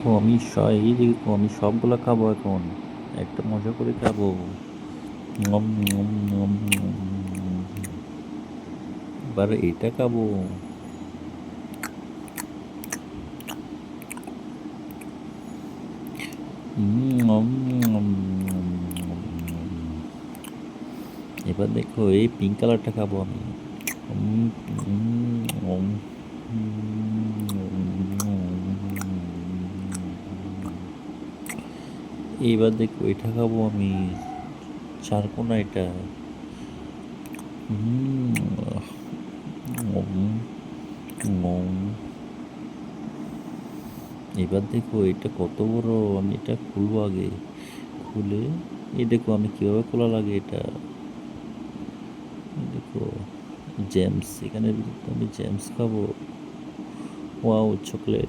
এই দেখো আমি সবগুলা খাবো এখন, একটা মজা করে খাবো। উম, উম, উম, উম। এবার এটা খাবো। উম, উম, উম, এবার দেখো এই পিঙ্ক কালারটা খাবো আমি। উম, উম, উম, এইবার দেখো এটা খাবো আমি, চারকোনা এটা। উম, উম, উম। এবার দেখো এটা কত বড়, আমি এটা খুলবো আগে। খুলে এই দেখো আমি কিভাবে খোলা লাগে এটা। এই দেখো জেমস, এখানে আমি জেমস খাবো। Wow chocolate.